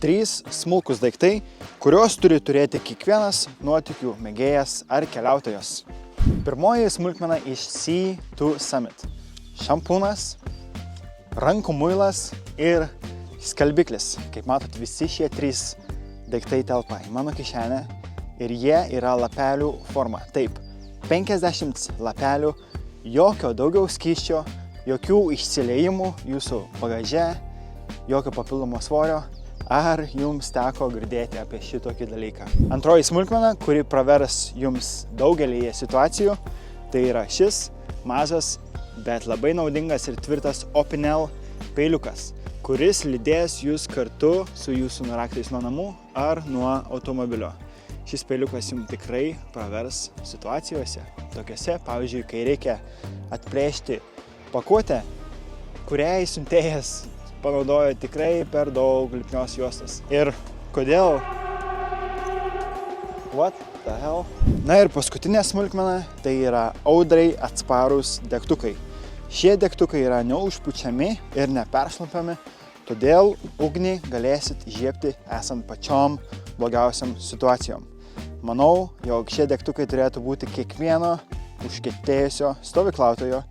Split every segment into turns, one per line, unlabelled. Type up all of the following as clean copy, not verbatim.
3 smulkus daiktai, kuriuos turi turėti kiekvienas nuotykių mėgėjas ar keliautojas. Pirmoji smulkmena iš Sea2 Summit. Šampūnas, rankų muilas ir skalbiklis. Kaip matot, visi šie 3 daiktai telpa į mano kišenę ir jie yra lapelių forma. Taip, 50 lapelių, jokio daugiau skysčio, jokių išsiliejimų jūsų bagaže, jokio papildomo svorio. Ar jums teko girdėti apie šitokį dalyką? Antroji smulkmena, kuri pravers jums daugelį situacijų, tai yra šis mažas, bet labai naudingas ir tvirtas Opinel peiliukas, kuris lydės jūs kartu su jūsų raktais nuo namų ar nuo automobilio. Šis peiliukas jums tikrai pravers situacijose, tokiose, pavyzdžiui, kai reikia atplėšti pakuotę, kuriai siuntėjas panaudojo tikrai per daug lipnios juostos. Ir kodėl? What the hell? Na ir paskutinė smulkmena, tai yra audrai atsparūs degtukai. Šie degtukai yra neužpučiami ir neperšlapiami, todėl ugnį galėsit įžiebti esant pačiom blogiausiam situacijom. Manau, jog šie degtukai turėtų būti kiekvieno užkietėjusio stovyklautojo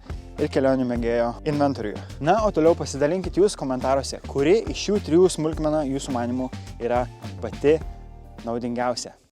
ir kelionių mėgėjo inventoriuje. Na, o toliau pasidalinkit jūs komentaruose, kuri iš šių 3 smulkmenų jūsų manimų yra pati naudingiausia.